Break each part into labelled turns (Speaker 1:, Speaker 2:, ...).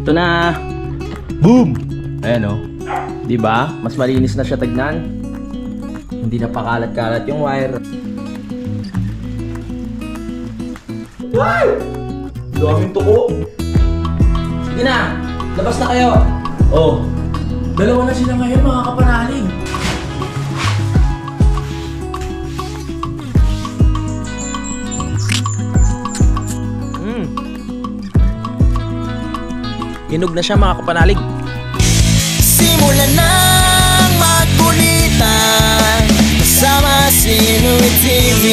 Speaker 1: Ito na. Boom! Ayan o. Diba? Mas malinis na siya tignan. Hindi na pakalat-kalat yung wire. Wow! Daming tuko. Sige na. Labas na kayo. Oh. Dalawa na sila ngayon mga kapanalig. Hinog na siya mga kapanalig.
Speaker 2: Simulan nang magkulitan kasama si Louie TV.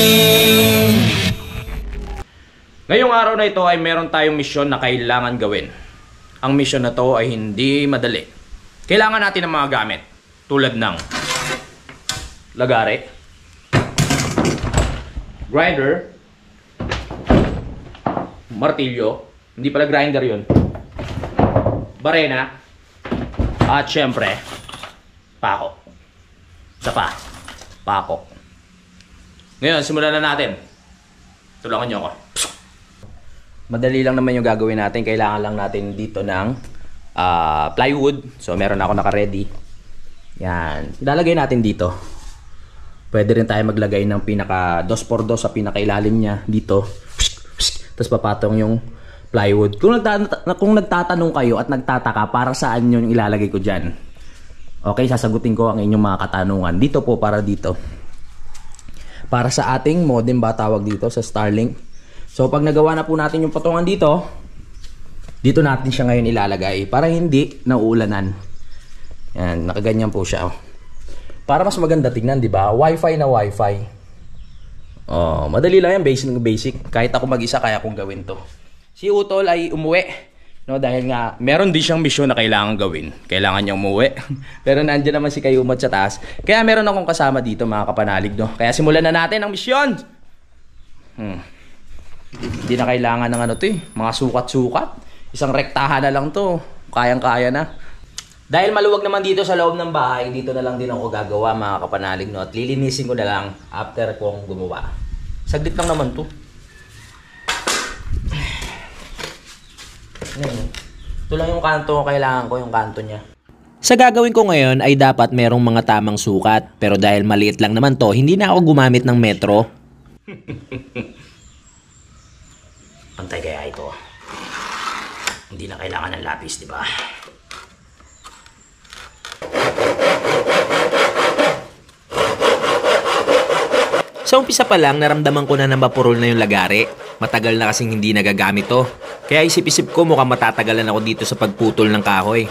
Speaker 1: Ngayong araw na ito ay meron tayong misyon na kailangan gawin. Ang misyon na to ay hindi madali. Kailangan natin ng mga gamit tulad ng lagare, grinder, martilyo, hindi pala grinder yun, barena, at syempre pako. Isa pa, pako. Ngayon simulan na natin. Tulungan nyo ako. Madali lang naman yung gagawin natin. Kailangan lang natin dito ng plywood. So meron ako naka-ready. Yan. Ilalagay natin dito. Pwede rin tayo maglagay ng pinaka 2x2 sa pinakailalim niya dito. Tapos papatong yung plywood. Kung nagtatanong kayo at nagtataka para saan yun yung ilalagay ko dyan, okay, sasagutin ko ang inyong mga katanungan. Dito po, para dito. Para sa ating modem ba tawag dito, sa Starlink. So pag nagawa na po natin yung patungan dito, dito natin siya ngayon ilalagay para hindi nauulanan. Yan, nakaganyan po siya. Para mas maganda tignan, di ba? Wi-Fi na Wi-Fi. Oh, madali lang yan, basic. Kahit ako mag-isa kaya kong gawin to. Si Utol ay umuwi, no, dahil nga meron din siyang misyon na kailangan gawin. Kailangan niya umuwi. Pero nandiyan naman si Kayumot sa taas. Kaya meron akong kasama dito mga kapanalig, no. Kaya simulan na natin ang misyon. Hindi na kailangan ng ano to eh, mga sukat-sukat. Isang rektahan na lang to, kayang-kaya na. Dahil maluwag naman dito sa loob ng bahay, dito na lang din ako gagawa mga kapanalig, no? At lilinisin ko na lang after kong gumawa. Saglit lang naman to. Ito lang yung kanto, kailangan ko yung kanto niya.
Speaker 3: Sa gagawin ko ngayon ay dapat merong mga tamang sukat. Pero dahil maliit lang naman to, hindi na ako gumamit ng metro.
Speaker 1: Pantay kaya ito. Hindi na kailangan ng lapis, di ba?
Speaker 3: Sa umpisa pa lang, naramdaman ko na napurol na yung lagare. Matagal na kasing hindi nagagamit to. Kaya isip-isip ko mukhang matatagalan ako dito sa pagputol ng kahoy.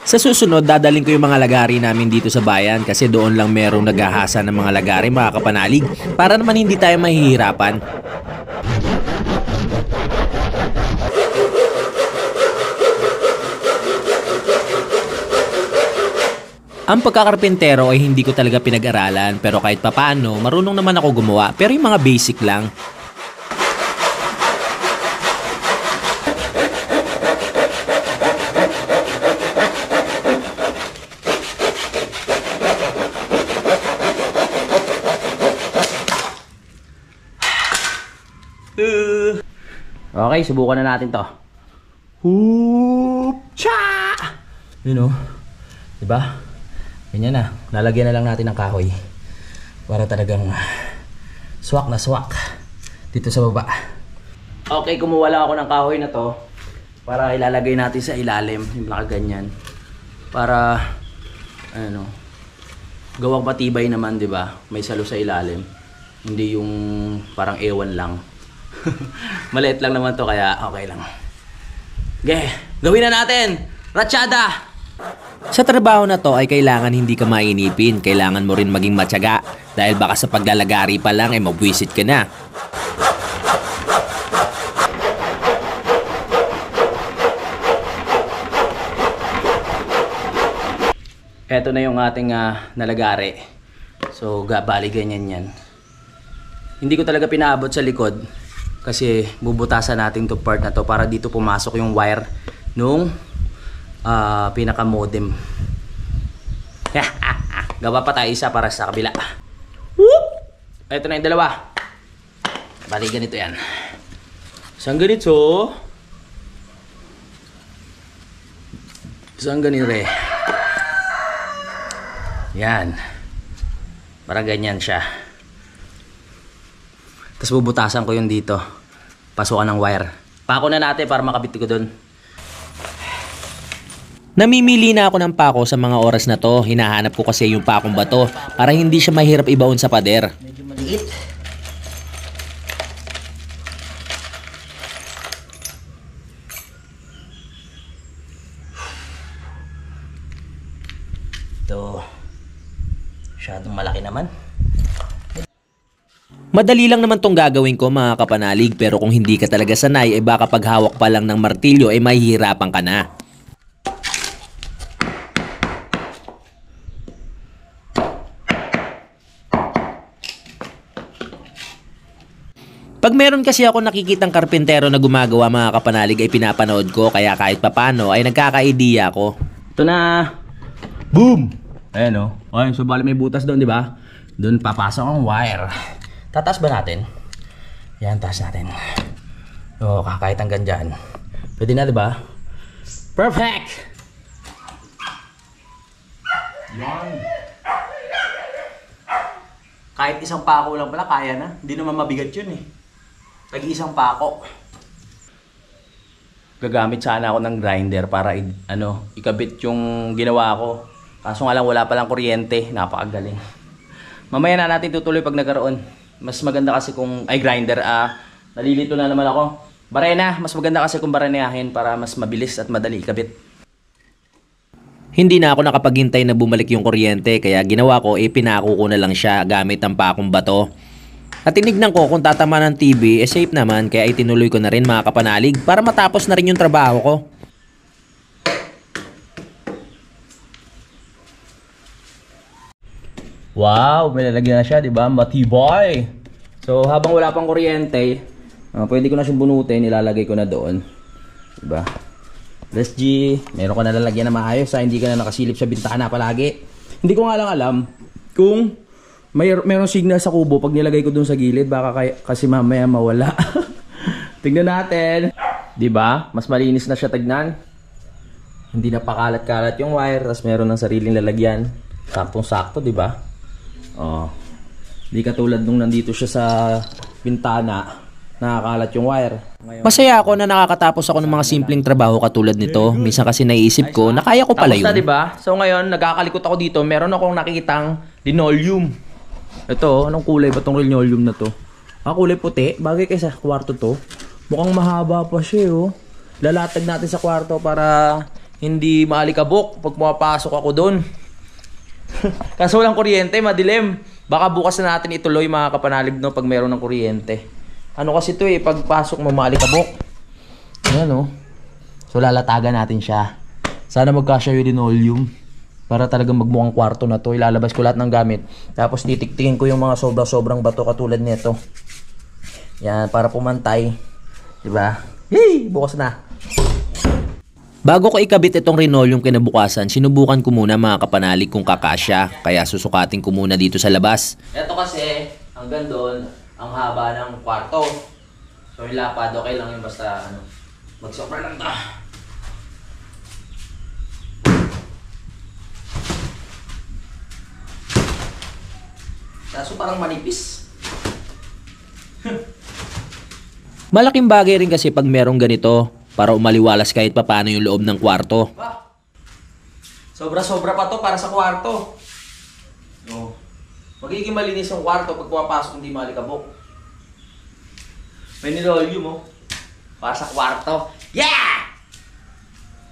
Speaker 3: Sa susunod, dadaling ko yung mga lagari namin dito sa bayan kasi doon lang merong naghahasa ng mga lagari, mga kapanalig, para naman hindi tayo mahihirapan. Ang pagkakarpentero ay hindi ko talaga pinag-aralan, pero kahit papaano, marunong naman ako gumawa, pero yung mga basic lang.
Speaker 1: Okay, subukan na natin to. Hoop! Cha! Yun o. Diba? Ganyan na. Lalagyan na lang natin ng kahoy. Para talagang swak na swak. Dito sa baba. Okay, kumuha lang ako ng kahoy na to. Para ilalagay natin sa ilalim. Yung nakaganyan. Para, ano, gawang patibay naman, diba? May salo sa ilalim. Hindi yung parang ewan lang. Maliit lang naman to kaya okay lang. Okay, gawin na natin! Ratsyada!
Speaker 3: Sa trabaho na to ay kailangan hindi ka mainipin. Kailangan mo rin maging matyaga. Dahil baka sa paglalagari pa lang ay mabwisit ka na.
Speaker 1: Eto na yung ating nalagari. So, bali ganyan yan. Hindi ko talaga pinaabot sa likod. Kasi bubutasan natin to part na to para dito pumasok yung wire nung pinaka modem. Gawa pa tayo isa para sa kabila. Whoop! Ito na yung dalawa. Bali ganito yan. Isang ganito. Isang ganire. Yan. Parang ganyan siya. Tapos bubutasan ko yun dito. Pasukan ng wire. Pako na natin para makabit ko dun.
Speaker 3: Namimili na ako ng pako sa mga oras na to. Hinahanap ko kasi yung pakong bato para hindi siya mahirap ibaon sa pader.
Speaker 1: Medyo maliit. Ito. Masyadong malaki naman.
Speaker 3: Madali lang naman tong gagawin ko mga kapanalig, pero kung hindi ka talaga sanay ay baka paghawak pa lang ng martilyo ay mahihirapan ka na. Pag meron kasi ako nakikitang karpentero na gumagawa mga kapanalig ay pinapanood ko, kaya kahit papano ay nagkaka-idea ako.
Speaker 1: Ito na. Boom! Ayan o. Okay, so bali may butas doon, di ba? Doon papasok ang wire. Tataas ba natin? Yan, taas natin. O, kahit hanggang dyan. Pwede na, di ba? Perfect! Yan. Kahit isang pako lang pala, kaya na. Hindi naman mabigat yun eh. Tag-isang pako. Gagamit sana ako ng grinder para ikabit yung ginawa ko. Kaso nga lang wala palang kuryente. Napakagaling. Mamaya na natin tutuloy pag nagkaroon. Mas maganda kasi kung grinder. Nalilito na naman ako. Barena. Mas maganda kasi kung barenahin para mas mabilis at madali ikabit.
Speaker 3: Hindi na ako nakapaghintay na bumalik yung kuryente, kaya ginawa ko pinako ko na lang siya gamit ang pakong bato. At tinignan ko kung tatama ng TV, safe naman, kaya itinuloy ko na rin mga kapanalig para matapos na rin yung trabaho ko.
Speaker 1: Wow, may lalagyan na siya, di ba? Matibay! So, habang wala pang kuryente, pwede ko na siyang bunutin, ilalagay ko na doon. Di ba? Let's G, meron ka na lalagyan na maayos, hindi ka na nakasilip sa bintana palagi. Hindi ko nga lang alam kung meron signal sa kubo pag nilagay ko doon sa gilid, baka kasi mamaya mawala. Tignan natin. Di ba? Mas malinis na siya tignan. Hindi na pakalat-kalat yung wire, tapos meron ng sariling lalagyan. Saktong-sakto, di ba? Oh. Hindi katulad nung nandito siya sa bintana, nakakalat yung wire.
Speaker 3: Masaya ako na nakakatapos ako ng mga simpleng trabaho katulad nito. Minsan kasi naiisip ko na kaya ko pala yun.
Speaker 1: Tapos na, diba? So ngayon, nagkakalikot ako dito. Meron akong nakikitang linoleum. Ito, anong kulay ba tong linoleum na to? Kulay puti. Bagay kay sa kwarto to. Mukhang mahaba pa siya, oh. Lalatag natin sa kwarto para hindi maalikabok pag pumapasok ako doon. Kaso walang kuryente, madilim. Baka bukas na natin ituloy mga kapanalig, no, pag meron ng kuryente. Ano kasi ito pagpasok mo maalikabok. Ayan o. So lalatagan natin siya. Sana magkasya yung linoleum. Para talagang magmukhang kwarto na to. Ilalabas ko lahat ng gamit. Tapos titiktingin ko yung mga sobrang bato katulad nito. Yan, para pumantay. Diba? Hey! Bukas na.
Speaker 3: Bago ko ikabit itong linoleum kinabukasan, sinubukan ko muna mga kapanalig kung kakasya. Kaya susukatin ko muna dito sa labas.
Speaker 1: Ito kasi, hanggang doon, ang haba ng kwarto. So yung lapad, okay lang yun basta magsopra lang ta. Kaso parang manipis.
Speaker 3: Malaking bagay rin kasi pag merong ganito para umaliwalas kahit papano yung loob ng kwarto.
Speaker 1: Sobra-sobra pa to para sa kwarto. No. Magiging malinis yung kwarto pag pumapasok hindi maalikabok. May linoleum mo. Para sa kwarto. Yeah!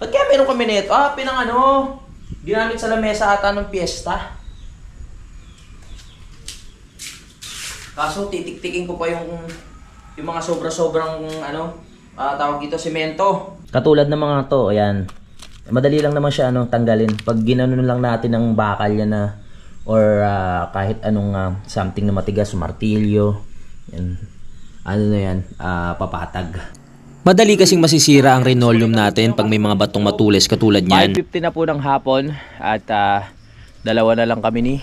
Speaker 1: Ba't kaya meron kami nito? Ginamit sa lamesa ata ng piyesta. Kaso titik-tikin ko pa yung mga sobra-sobrang tawag dito, semento. Katulad ng mga to, ayan. Madali lang naman siya tanggalin. Pag ginanon lang natin ng bakal yan or kahit anong something na matigas, martilyo, yan. Papatag.
Speaker 3: Madali kasing masisira ang linoleum natin pag may mga batong matulis katulad niyan.
Speaker 1: 5:50 na po ng hapon at dalawa na lang kami ni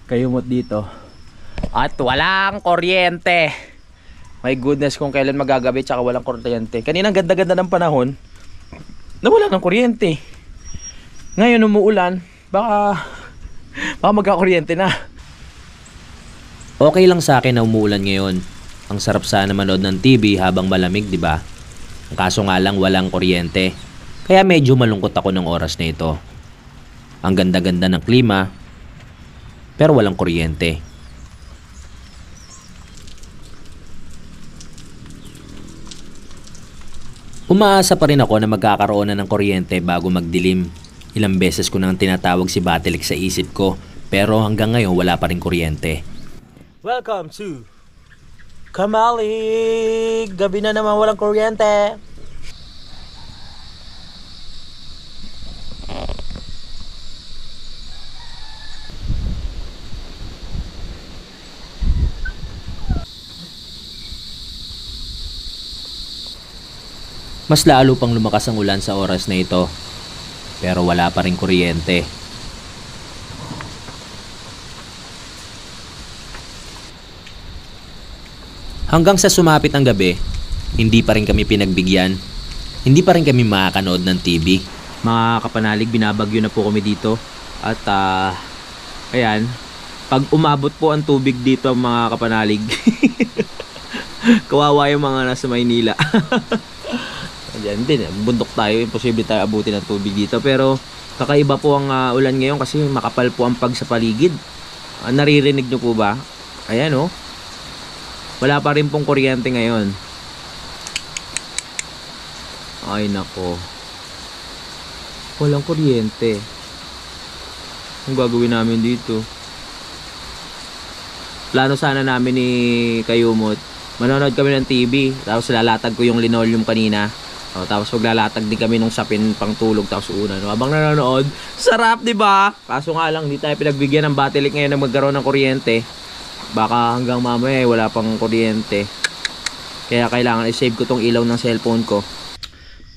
Speaker 1: Kayumot dito. At walang kuryente. My goodness, kung kailan magagabi tsaka walang kuryente. Kanina ganda-ganda ng panahon, nawala ng kuryente. Ngayon umuulan, baka magkakuryente na.
Speaker 3: Okay lang sa akin na umuulan ngayon. Ang sarap sana manood ng TV habang malamig, di ba? Ang kaso nga lang walang kuryente. Kaya medyo malungkot ako ng oras na ito. Ang ganda-ganda ng klima, pero walang kuryente. Umaasa pa rin ako na magkakaroon na ng kuryente bago magdilim. Ilang beses ko nang tinatawag si Batilik sa isip ko, pero hanggang ngayon wala pa rin kuryente.
Speaker 1: Welcome to Kamalig! Gabi na naman walang kuryente.
Speaker 3: Mas lalo pang lumakas ang ulan sa oras na ito, pero wala pa rin kuryente. Hanggang sa sumapit ang gabi, hindi pa rin kami pinagbigyan. Hindi pa rin kami makakanood ng TV.
Speaker 1: Mga kapanalig, binabagyo na po kami dito. At ayan, pag umabot po ang tubig dito mga kapanalig, kawawa yung mga nasa Maynila. Diyan din, bundok tayo, imposible tayo abutin ng tubig dito. Pero kakaiba po ang ulan ngayon kasi makapal po ang pag sa paligid. Naririnig nyo po ba? Ayan oh. Wala pa rin pong kuryente ngayon. Ay nako. Walang kuryente. Ang gagawin namin dito? Plano sana namin ni Kayumot, manonood kami ng TV, tapos lalatag ko yung linoleum kanina. Tapos maglalatag din kami nung sapin pang tulog tapos una. No? Habang nanonood, sarap, di ba? Kaso nga lang, di tayo pinagbigyan ng Batilik ngayon na magkaroon ng kuryente. Baka hanggang mamaya wala pang kuryente. Kaya kailangan i-save ko tong ilaw ng cellphone ko.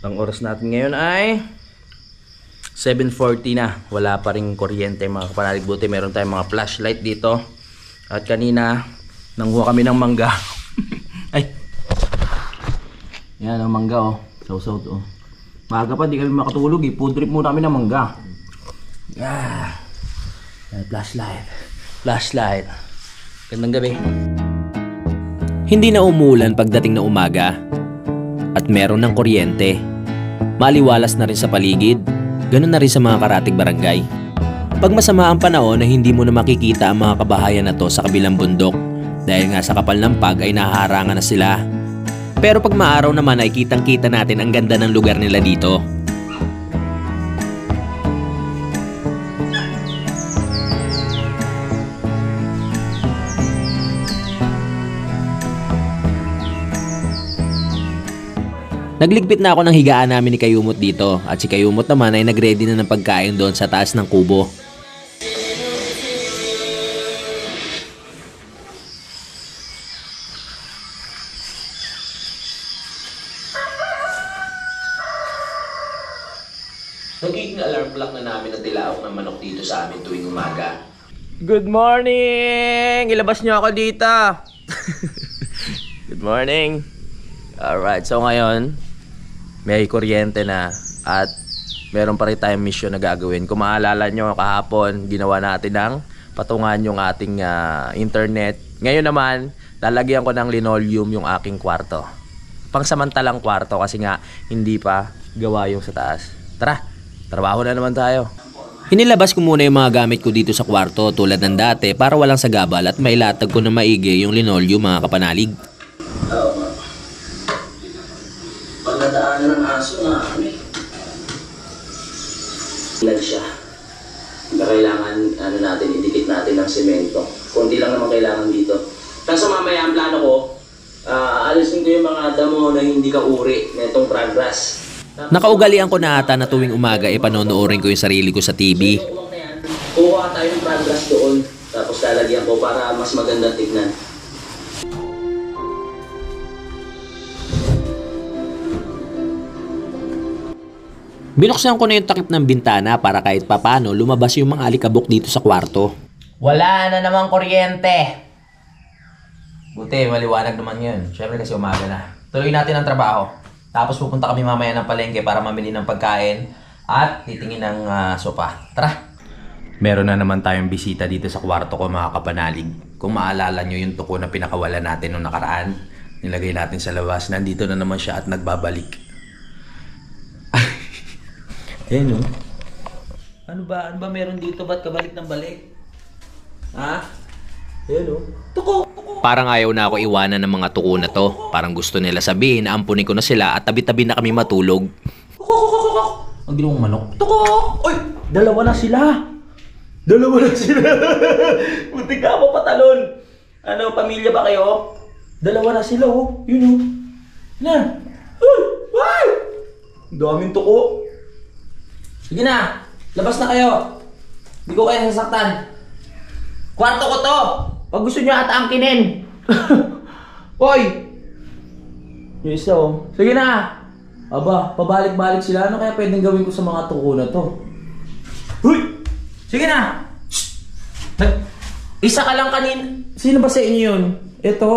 Speaker 1: Ang oras natin ngayon ay 7:40 na. Wala pa rin kuryente mga kapanalig. Buti meron tayong mga flashlight dito. At kanina, nanghuha kami ng mangga. Ay! Yan ang mangga oh. Saw-saw to. Maaga pa, di kami makatulog eh. Food trip muna kami ng mangga. Yeah. Flashlight. Flashlight. Gandang gabi.
Speaker 3: Hindi na umuulan pagdating na umaga. At meron ng kuryente. Maliwalas na rin sa paligid. Ganun na rin sa mga karatig barangay. Pag masama ang panahon na hindi mo na makikita ang mga kabahayan na to sa kabilang bundok. Dahil nga sa kapal ng pag ay nahaharangan na sila. Pero pag maaraw naman ay kitang-kita natin ang ganda ng lugar nila dito. Nagligpit na ako ng higaan namin ni Kayumot dito at si Kayumot naman ay nagready na ng pagkain doon sa taas ng kubo.
Speaker 1: Nagiging alarm clock na namin ang tilaok ng manok dito sa amin tuwing umaga. Good morning! Ilabas niyo ako dito! Good morning! Alright, so ngayon, may kuryente na at meron pa rin tayong mission na gagawin. Kung maalala nyo, kahapon, ginawa natin ng patungan yung ating internet. Ngayon naman, lalagyan ko ng linoleum yung aking kwarto. Pangsamantalang kwarto kasi nga hindi pa gawa yung sa taas. Tara! Trabaho na naman tayo.
Speaker 3: Inilabas ko muna yung mga gamit ko dito sa kwarto tulad ng dati para walang sagabal at mailatag ko na maigi yung linoleum mga kapanalig.
Speaker 1: Pagdadaanan ng aso na ilan siya. Kailangan natin, idikit natin ng semento. Kunti lang naman kailangan dito. Kaso mamaya ang plano ko, alisin ko yung mga damo na hindi kauri na itong progress.
Speaker 3: Nakaugalian ko na ata na tuwing umaga panonoorin ko yung sarili ko sa TV.
Speaker 1: Kuha tayo ng progress doon, tapos lalagyan ko para mas maganda tignan.
Speaker 3: Binuksan ko na yung takip ng bintana para kahit papano lumabas yung mga alikabok dito sa kwarto.
Speaker 1: Wala na namang kuryente.
Speaker 3: Buti, maliwanag naman yun. Siyempre kasi umaga na. Tuloy natin ang trabaho. Tapos pupunta kami mamaya ng palengke para mamili ng pagkain at titingin ng sopa. Tara! Meron na naman tayong bisita dito sa kwarto ko, mga kapanalig. Kung maalala nyo yung tuko na pinakawala natin nung nakaraan, nilagay natin sa labas. Nandito na naman siya at nagbabalik. Ayan o. Ano ba meron dito? Ba't kabalik ng balik? Ha? Ayan o. Tuko! Parang ayaw na ako iwanan ng mga tuko na to. Parang gusto nila sabihin na ampunin ko na sila at tabi-tabi na kami matulog. Ang ginawang manok. Tuko! Uy! Dalawa na sila! Muntik ka mo patalon. Ano, pamilya ba kayo? Dalawa na sila oh. Yun oh. Na. Uy! Ay! Daming tuko. Sige na. Labas na kayo. Hindi ko kayo sasaktan. Kwarto ko to. Pag gusto nyo ata angkinin. Hoy! Yung isa oh. Sige na. Aba, pabalik-balik sila. Ano kaya pwedeng gawin ko sa mga tuko na to? Huy! Sige na! Isa ka lang kanin. Sino ba sa inyo yun? Ito?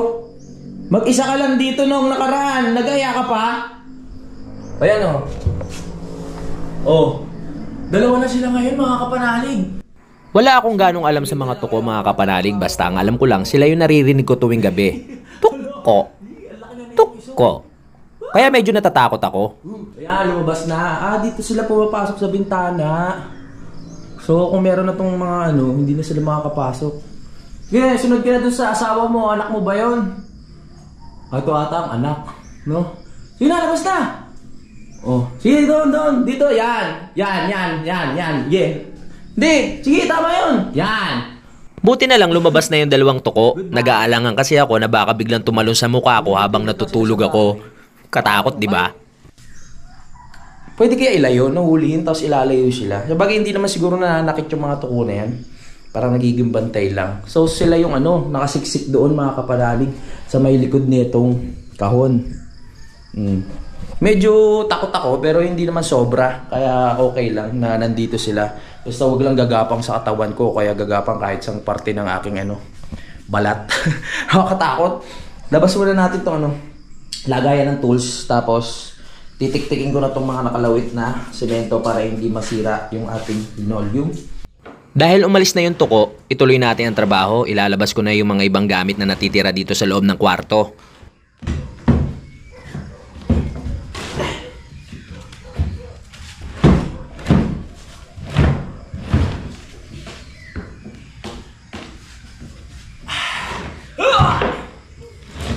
Speaker 3: Mag-isa ka lang dito nung nakaraan. Nag-aya ka pa? Ayan oh. Oh. Dalawa na sila ngayon, mga kapanalig. Wala akong ganong alam sa mga tuko, mga kapanalig. Basta ang alam ko lang, sila yung naririnig ko tuwing gabi. Tuko. Tuko. Kaya medyo natatakot ako. Ayan, lumabas na. Dito sila pumapasok sa bintana. So, kung meron na tong mga hindi na sila makakapasok. Sige, sunod ka na dun sa asawa mo. Anak mo ba yun? Ito ata ang anak. No? Sige na, labas na! Oh, sige, doon. Dito, yan. Yeah. Hindi, sige, tama yun. Yan. Buti na lang lumabas na yung dalawang tuko. Nag-aalangan kasi ako na baka biglang tumalon sa mukha ko habang natutulog ako. Katakot, di ba? Pwede kaya ilayo, nahulihin, tapos ilalayo sila. Sabagay, hindi naman siguro nananakit yung mga tuko na yan. Parang nagiging bantay lang. So, sila yung nakasiksik doon, mga kapanalig, sa may likod nitong kahon. Medyo takot ako, pero hindi naman sobra. Kaya okay lang na nandito sila. Basta huwag lang gagapang sa katawan ko, kaya gagapang kahit sang parte ng aking balat. Nakakatakot. Labas muna natin itong lagayan ng tools, tapos titik-tikin ko na itong mga nakalawit na semento para hindi masira yung ating linoleum. Dahil umalis na yung tuko, ituloy natin ang trabaho. Ilalabas ko na yung mga ibang gamit na natitira dito sa loob ng kwarto.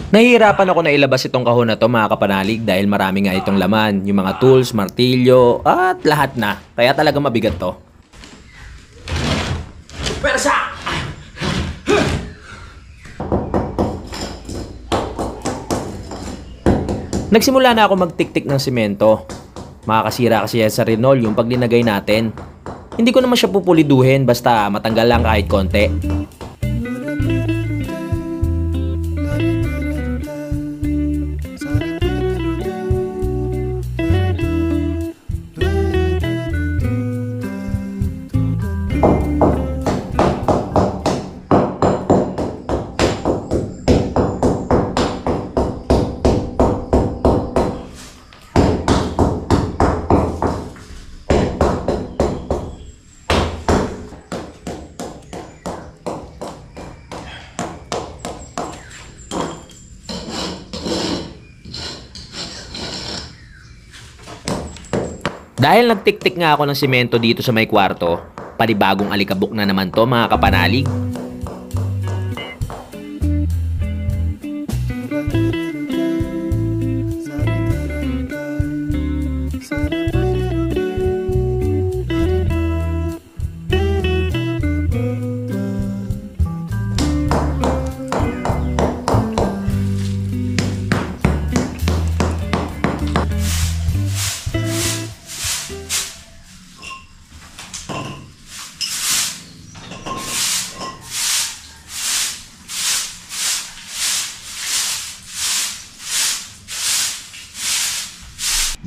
Speaker 3: Nahihirapan ako na ilabas itong kahon na to, mga kapanalig, dahil marami nga itong laman. Yung mga tools, martilyo, at lahat na. Kaya talaga mabigat to. Persa! Nagsimula na ako magtik-tik ng simento. Makakasira kasi yan sa linoleum pag linagay natin. Hindi ko naman siya pupuliduhin, basta matanggal lang kahit konti. Dahil nagtik-tik nga ako ng simento dito sa may kwarto, panibagong alikabok na naman to, mga kapanalig.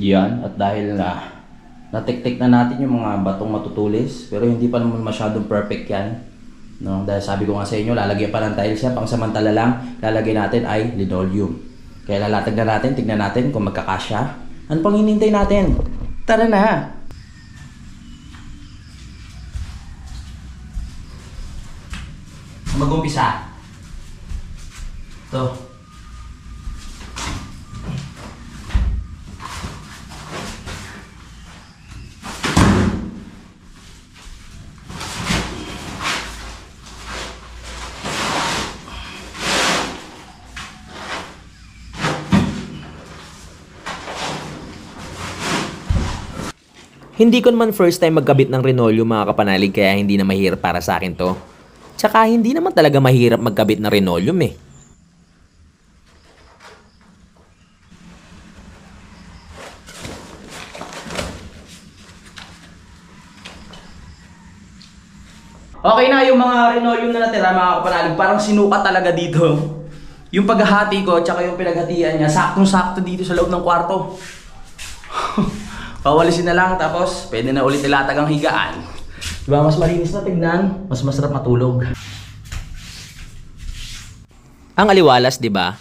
Speaker 3: Yan, at dahil natik-tik na natin yung mga batong matutulis, pero hindi pa naman masyadong perfect yan.
Speaker 1: No? Dahil sabi ko nga sa inyo, lalagyan pa ng tiles yan. Pangsamantala lang, lalagyan natin ay linoleum. Kaya lalatag na natin, tignan natin kung magkakasya. Ano pang hinintay natin? Tara na! Mag-umpisa. Ito.
Speaker 3: Hindi ko naman first time magkabit ng Renoleum mga kapanalig kaya hindi na mahirap para sa akin to. Tsaka hindi naman talaga mahirap magkabit ng Renoleum eh.
Speaker 1: Okay na yung mga Renoleum na natira mga kapanalig. Parang sinukat talaga dito. Yung paghahati ko tsaka yung pinaghatian niya, saktong-sakto dito sa loob ng kwarto. Pawalisin na lang tapos pwede na ulit ilatag ang higaan. Diba mas malinis na tignan, mas masarap matulog.
Speaker 3: Ang aliwalas, 'di ba?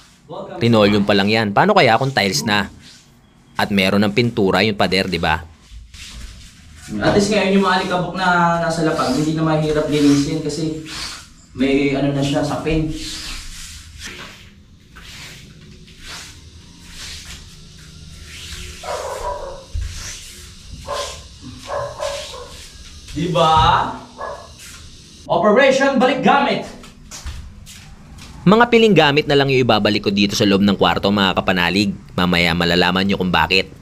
Speaker 3: Renoleum pa lang 'yan. Paano kaya kung tiles na? At meron ng pintura yung pader, 'di ba?
Speaker 1: At least ngayon yung mga alikabok na nasa lapag, hindi na mahirap linisin kasi may ano na siya, sapin. Diba? Operation Balik Gamit!
Speaker 3: Mga piling gamit na lang yung ibabalik ko dito sa loob ng kwarto mga kapanalig. Mamaya malalaman nyo kung bakit.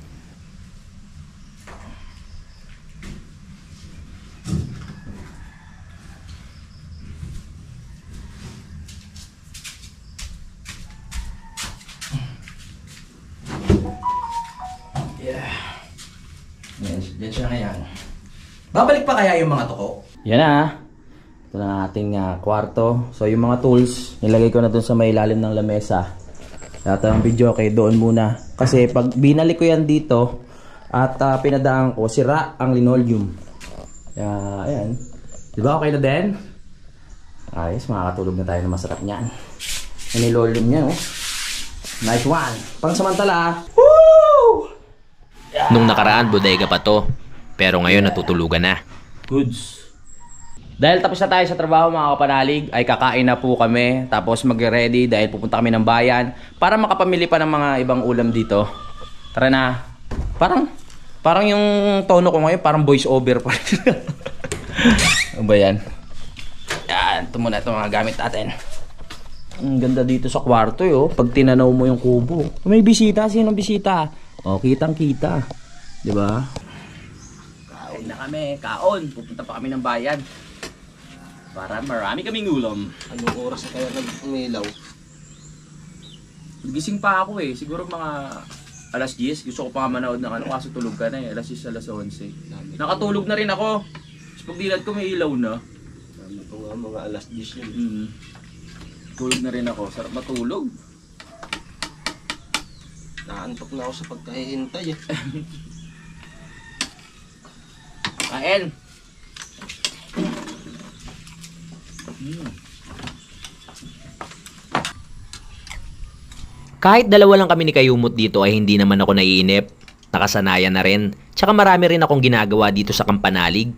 Speaker 1: Yan siya ngayon. Babalik pa kaya yung mga toko? Yan na. Ito na ating kwarto. So yung mga tools, nilagay ko na dun sa may ilalim ng lamesa. Lahat ng video okay, doon muna. Kasi pag binalik ko yan dito at pinadaan ko, sira ang linoleum. Kaya ayan. Diba okay na din? Ayos, makakatulog na tayo na masarap niyan. Yung linoleum niya, oh. Nice one. Pangsamantala. Woo!
Speaker 3: Nung nakaraan, bodega pa to. Pero ngayon natutulugan na.
Speaker 1: Goods. Dahil tapos na tayo sa trabaho mga kapanalig, ay kakain na po kami. Tapos mag-ready dahil pupunta kami ng bayan para makapamili pa ng mga ibang ulam dito. Tara na. Parang yung tono ko ngayon, parang voice over pa. Ano ba yan? Yan, ito muna itong mga gamit natin. Ang ganda dito sa kwarto yo. Pag tinanaw mo yung kubo. May bisita, sinong bisita? O, kitang kita. Diba? Kaon na kami, kaon. Pupunta pa kami ng bayan. Para marami kaming ulam.
Speaker 4: Anong oras na kaya nag-umilaw?
Speaker 1: Gising pa ako eh. Siguro mga alas 10. Gusto ko pa nga manood ng ano. Kaso tulog ka na eh. Alas 10, alas 11. Nakatulog na rin ako. Tapos pagdilat ko may ilaw na.
Speaker 4: Dami ko nga mga alas 10 yun.
Speaker 1: Tulog na rin ako. Sarap matulog.
Speaker 4: Naantok na ako sa pagkahihintay eh.
Speaker 1: Kain!
Speaker 3: Kahit dalawa lang kami ni Kayumot dito ay hindi naman ako naiinip. Nakasanayan na rin. Tsaka marami rin akong ginagawa dito sa Kampanalig.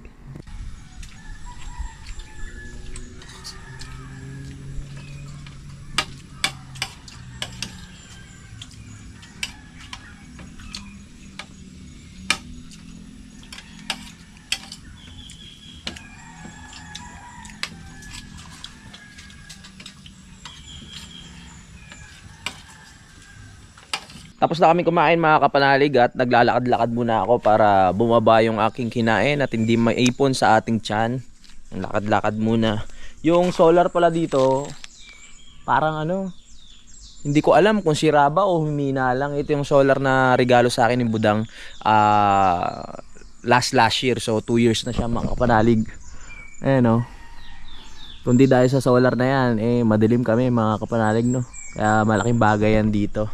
Speaker 1: Tapos na kami kumain mga kapanalig at naglalakad-lakad muna ako para bumaba yung aking kinain at hindi maipon sa ating tiyan. Lakad-lakad muna. Yung solar pala dito, parang ano, hindi ko alam kung sira ba o humina lang. Ito yung solar na regalo sa akin ni Budang last year. So 2 years na siya mga kapanalig. Ayan o. Kundi dahil sa solar na yan, madilim kami mga kapanalig no. Kaya malaking bagay yan dito.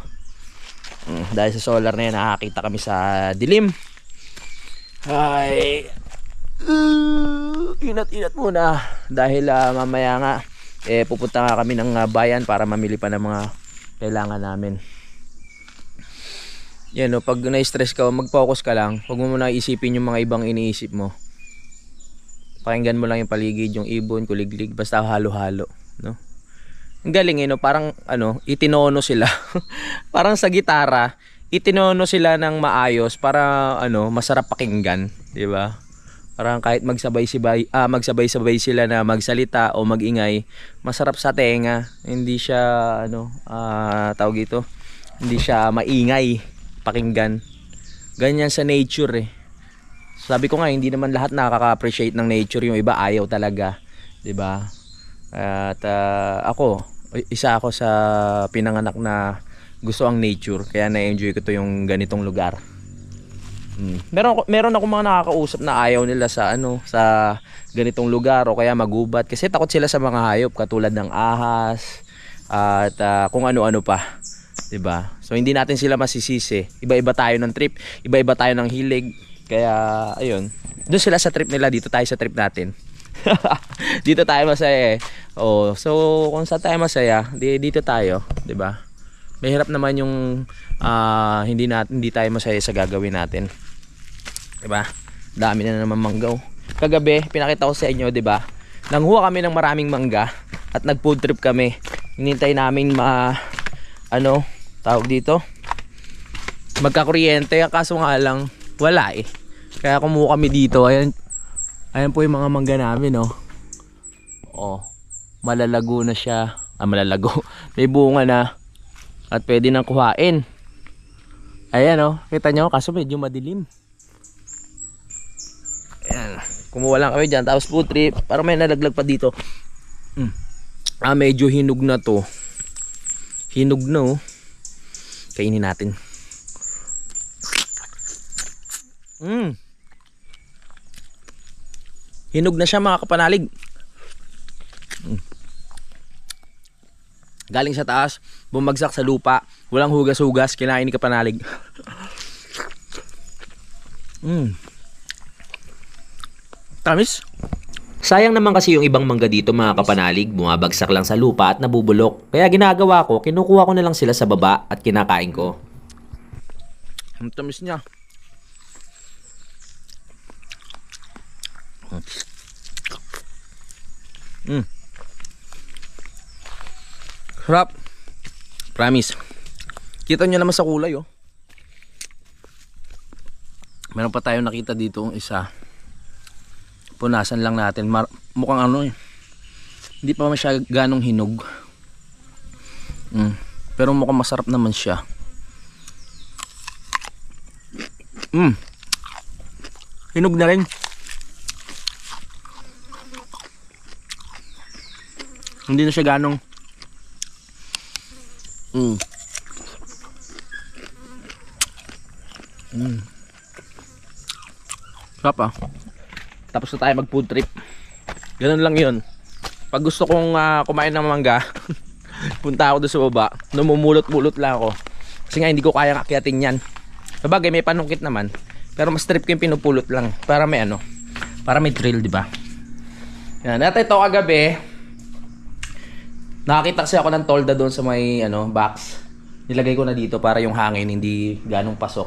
Speaker 1: Dahil sa solar na yan, nakakita kami sa dilim. Ay,
Speaker 3: Inat-inat muna dahil mamaya nga pupunta nga kami ng bayan para mamili pa ng mga kailangan namin. Yan no, pag na-stress ka, mag-focus ka lang. Huwag mo muna isipin yung mga ibang iniisip mo. Pakinggan mo lang yung paligid, yung ibon, kuliglig, basta halo-halo, no? Ang galing no, parang itinono sila. Parang sa gitara, itinono sila ng maayos para masarap pakinggan, 'di ba? Parang kahit magsabay-sabay sila na magsalita o magingay, masarap sa tenga. Hindi siya tawag ito, hindi siya maingay pakinggan. Ganyan sa nature eh. Sabi ko nga, hindi naman lahat nakaka-appreciate ng nature, yung iba ayaw talaga, 'di ba? At isa ako sa pinanganak na gusto ang nature, kaya na-enjoy ko to yung ganitong lugar. Meron ako mga nakakausap na ayaw nila sa ganitong lugar o kaya magubat kasi takot sila sa mga hayop katulad ng ahas at kung ano-ano pa, 'di ba? So hindi natin sila masisisi. Iba-iba tayo ng trip, iba-iba tayo ng hilig. Kaya ayun, doon sila sa trip nila, dito tayo sa trip natin. Dito tayo masaya eh. Oh, so kung saan tayo masaya, dito tayo, 'di ba? Mahirap naman yung hindi tayo masaya sa gagawin natin. 'Di ba? Dami na naman manggaw. Kagabi, pinakita ko sa inyo, 'di ba? Nanghuwa kami ng maraming mangga at nag-food trip kami. Hinintay namin tawag dito, magkakuryente, kaso nga lang wala eh. Kaya kumuha kami dito. Ayan po yung mga mangga namin, oh. Oh, malalago na siya. Malalago. May bunga na. At pwede nang kuhain. Ayan, oh. Kita nyo, kaso medyo madilim. Ayan. Kumuha lang kami dyan. Tapos food trip. Parang may nalaglag pa dito. Medyo hinog na to. Hinog na, oh. Kainin natin. Hinog na siya, mga kapanalig. Galing sa taas, bumagsak sa lupa, walang hugas-hugas, kinain ni kapanalig. Tamis.
Speaker 5: Sayang naman kasi yung ibang mangga dito, mga kapanalig, bumabagsak lang sa lupa at nabubulok. Kaya ginagawa ko, kinukuha ko na lang sila sa baba at kinakain ko.
Speaker 3: Ang tamis niya. Sarap. Promise. Kita nyo naman sa kulay, oh. Meron pa tayong nakita dito isa. Punasan lang natin. Mukhang hindi pa siya ganong hinog. Pero mukhang masarap naman siya. Hinog na rin. Hindi na siya ganong sarap ah. Tapos na tayo mag food trip. Ganun lang yun. Pag gusto kong kumain ng mangga, punta ako doon sa baba. Numumulot-mulot lang ako. Kasi nga hindi ko kayang akyatin yan. Sabagay may panungkit naman. Pero mas trip ko yung pinupulot lang. Para may para may thrill, di ba? Yan. At ito kagabi, nakakita kasi ako ng tolda doon sa may box. Nilagay ko na dito para yung hangin hindi ganong pasok.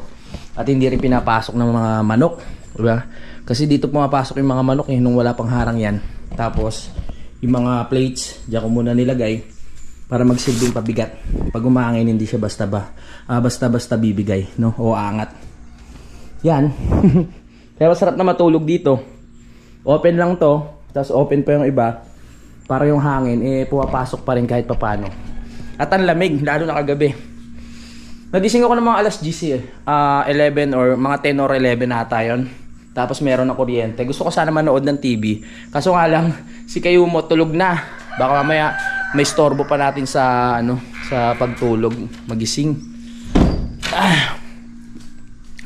Speaker 3: At hindi rin pinapasok ng mga manok, diba? Kasi dito pumapasok yung mga manok nung wala pang harang yan. Tapos yung mga plates, diyan ko muna nilagay para magsilbing pabigat. Pag umahangin hindi siya basta bibigay, no? O angat. Yan. Pero sarap na matulog dito. Open lang to, tapos open pa yung iba. Para yung hangin pumapasok pa rin kahit papano. At ang lamig, lalo na kagabi. Nagising ako ng mga alas 10 11 or mga 10 or 11 ata yun. Tapos meron na kuryente. Gusto ko sana manood ng TV. Kaso nga lang, si Kayumo tulog na. Baka mamaya may storbo pa natin sa sa pagtulog, magising.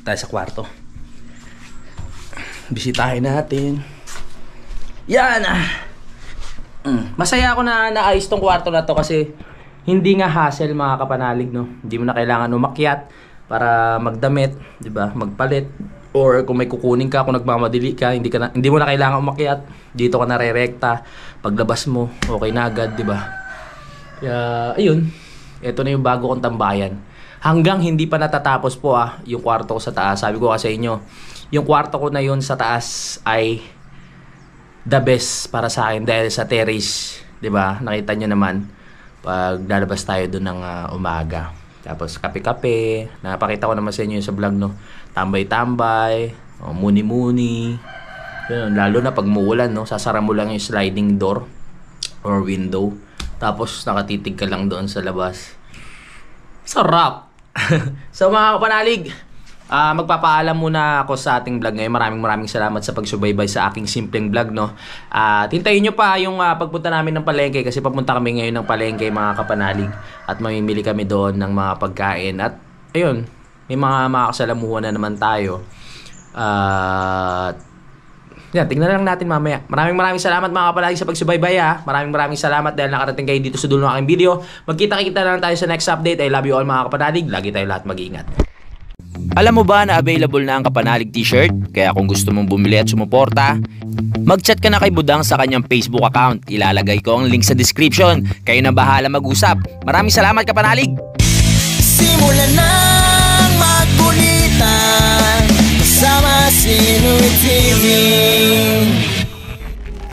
Speaker 3: Tayo sa kwarto. Bisitahin natin. Yan. Masaya ako na naayos tong kwarto na to kasi hindi nga hassle, mga kapanalig, no. Hindi mo na kailangan umakyat para magdamit, 'di ba? Magpalit.
Speaker 1: Or kung may kukunin ka, kung nagmamadili ka, hindi mo na kailangan umakyat. Dito ka nare-rekta. Paglabas mo, okay na agad, di ba? Kaya, ayun. Ito na yung bago kong tambayan. Hanggang hindi pa natatapos po yung kwarto ko sa taas. Sabi ko kasi inyo, yung kwarto ko na yun sa taas ay the best para sa akin dahil sa terrace, 'di ba? Nakita nyo naman pag lalabas tayo doon ng umaga. Tapos kape-kape, napakita ko naman sa inyo sa vlog, no. Tambay-tambay, muni-muni. Yun, lalo na pag muulan, no, sasara mo lang yung sliding door or window. Tapos nakatitig ka lang doon sa labas. Sarap. So mga kapanalig, magpapaalam muna ako sa ating vlog ngayon. Maraming salamat sa pagsubaybay sa aking simpleng vlog, no. Hintayin nyo pa yung pagpunta namin ng palengke kasi papunta kami ngayon ng palengke, mga kapanalig, at mamimili kami doon ng mga pagkain. At ayun, may mga makakasalamuhan na naman tayo. Yan, tingnan lang natin mamaya. Maraming salamat mga kapanalig sa pagsubaybay, ha. Maraming salamat dahil nakarating kayo dito sa dulo ng aking video. Magkita-kita lang tayo sa next update. I love you all mga kapanalig. Lagi tayo lahat mag-iingat.
Speaker 3: Alam mo ba na available na ang Kapanalig t-shirt? Kaya kung gusto mong bumili at sumuporta, mag-chat ka na kay Budang sa kanyang Facebook account. Ilalagay ko ang link sa description. Kayo na bahala mag-usap. Maraming salamat, Kapanalig!
Speaker 2: Simulan na